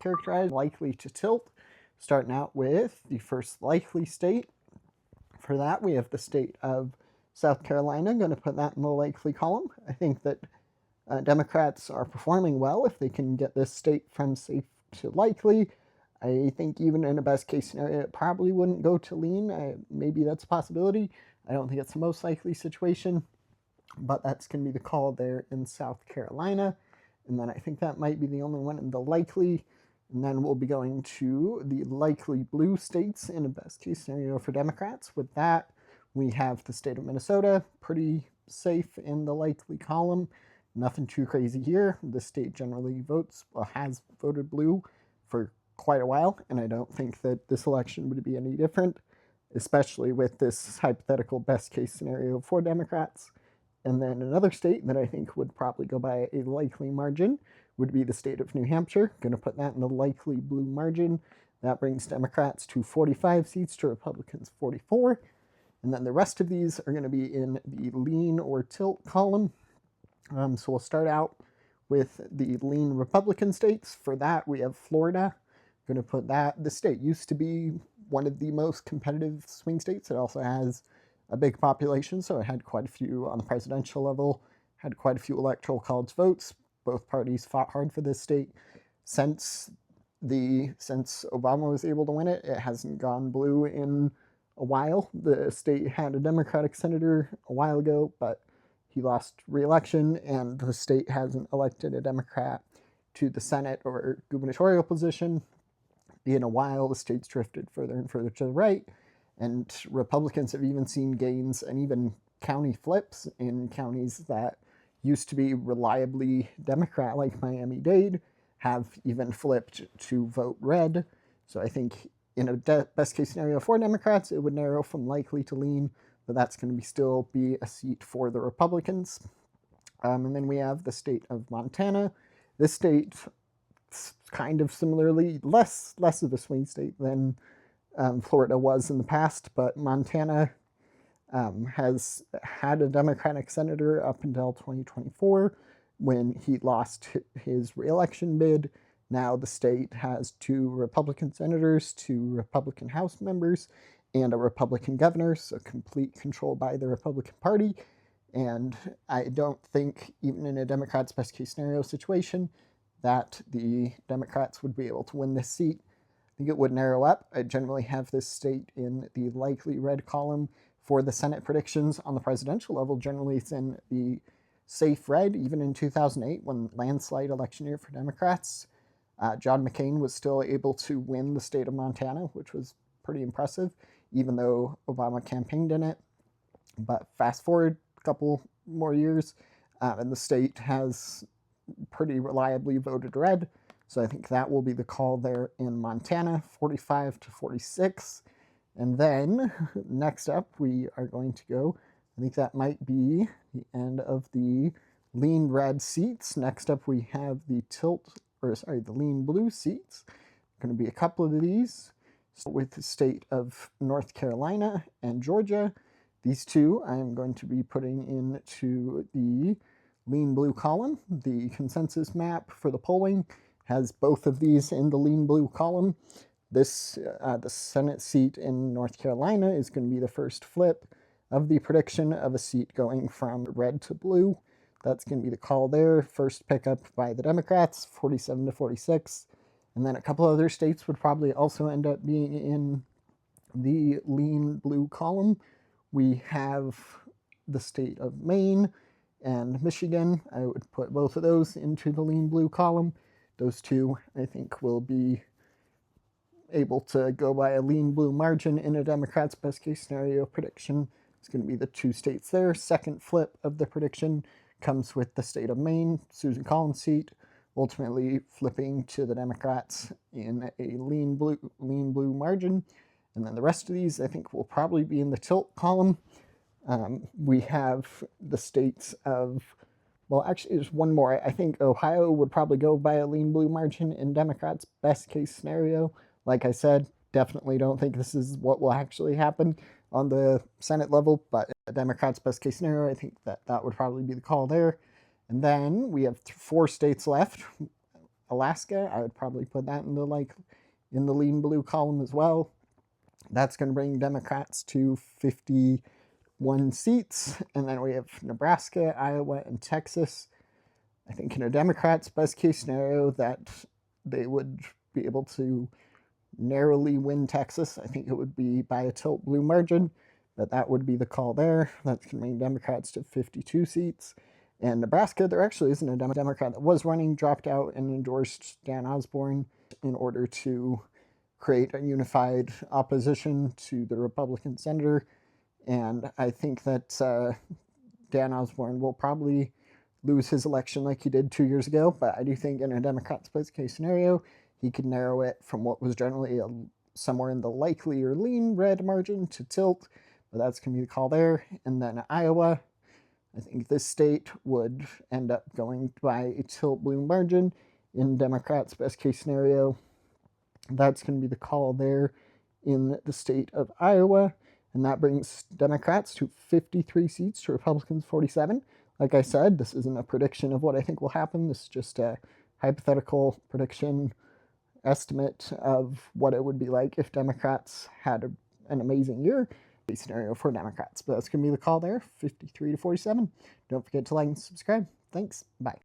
characterized likely to tilt, starting out with the first likely state. For that, we have the state of South Carolina. Going to put that in the likely column. I think that Democrats are performing well if they can get this state from safe to likely. I think even in a best case scenario, it probably wouldn't go to lean. Maybe that's a possibility. I don't think it's the most likely situation, but that's going to be the call there in South Carolina. And then I think that might be the only one in the likely. And then we'll be going to the likely blue states in a best case scenario for Democrats. With that, we have the state of Minnesota, pretty safe in the likely column. Nothing too crazy here. The state generally has voted blue for quite a while, and I don't think that this election would be any different, especially with this hypothetical best case scenario for Democrats. And then another state that I think would probably go by a likely margin would be the state of New Hampshire. Going to put that in the likely blue margin. That brings Democrats to 45 seats to Republicans 44. And then the rest of these are going to be in the lean or tilt column. So we'll start out with the lean Republican states. For that, we have Florida. Going to put that. The state used to be one of the most competitive swing states. It also has a big population, so it had quite a few on the presidential level, had quite a few electoral college votes. Both parties fought hard for this state. Since Obama was able to win it, it hasn't gone blue in a while. The state had a Democratic senator a while ago, but he lost re-election, and the state hasn't elected a Democrat to the Senate or gubernatorial position in a while. The state's drifted further and further to the right, and Republicans have even seen gains and even county flips in counties that used to be reliably Democrat, like Miami-Dade, have even flipped to vote red. So I think in a best case scenario for Democrats, it would narrow from likely to lean, but that's going to still be a seat for the Republicans. And then we have the state of Montana. This state, kind of similarly, less of a swing state than Florida was in the past, but Montana has had a Democratic senator up until 2024 when he lost his re-election bid. Now the state has 2 Republican senators, 2 Republican House members, and a Republican governor, so complete control by the Republican Party. And I don't think, even in a Democrats' best case scenario situation, that the Democrats would be able to win this seat. I think it would narrow up. I generally have this state in the likely red column. For the Senate predictions on the presidential level, generally it's in the safe red. Even in 2008, when landslide election year for Democrats, John McCain was still able to win the state of Montana, which was pretty impressive, even though Obama campaigned in it. But fast forward a couple more years, and the state has pretty reliably voted red. So I think that will be the call there in Montana, 45 to 46. And then next up, we are going to go, I think that might be the end of the lean red seats. Next up, we have the the lean blue seats. Going to be a couple of these. So with the state of North Carolina and Georgia, these two I'm going to be putting into the lean blue column. The consensus map for the polling has both of these in the lean blue column. The Senate seat in North Carolina is going to be the first flip of the prediction of a seat going from red to blue. That's going to be the call there. First pickup by the Democrats, 47 to 46. And then a couple other states would probably also end up being in the lean blue column. We have the state of Maine and Michigan. I would put both of those into the lean blue column. Those two, I think, will be able to go by a lean blue margin in a Democrat's best case scenario prediction. It's going to be the 2 states there. Second flip of the prediction comes with the state of Maine, Susan Collins' seat, ultimately flipping to the Democrats in a lean blue margin. And then the rest of these, I think, will probably be in the tilt column. We have the states of, well, actually, there's one more. I think Ohio would probably go by a lean blue margin in Democrats' best case scenario. Like I said, definitely don't think this is what will actually happen on the Senate level, but the Democrats' best case scenario, I think that would probably be the call there. And then we have 4 states left. Alaska. I would probably put that in the lean blue column as well. That's going to bring Democrats to 51 seats. And then we have Nebraska, Iowa, and Texas. I think in a Democrats' best case scenario that they would be able to narrowly win Texas. I think it would be by a tilt blue margin, but that would be the call there. That's going to bring Democrats to 52 seats. And Nebraska, there actually isn't a Democrat that was running, dropped out, and endorsed Dan Osborne in order to create a unified opposition to the Republican senator. And I think that Dan Osborne will probably lose his election like he did 2 years ago, but I do think in a Democrat's best case scenario, he could narrow it from what was generally somewhere in the likely or lean red margin to tilt, but that's going to be the call there. And then Iowa, I think this state would end up going by a tilt blue margin in Democrats' best case scenario. That's going to be the call there in the state of Iowa, and that brings Democrats to 53 seats to Republicans 47. Like I said, this isn't a prediction of what I think will happen. This is just a hypothetical prediction estimate of what it would be like if Democrats had an amazing year. Scenario for Democrats, but that's going to be the call there, 53 to 47. Don't forget to like and subscribe. Thanks. Bye.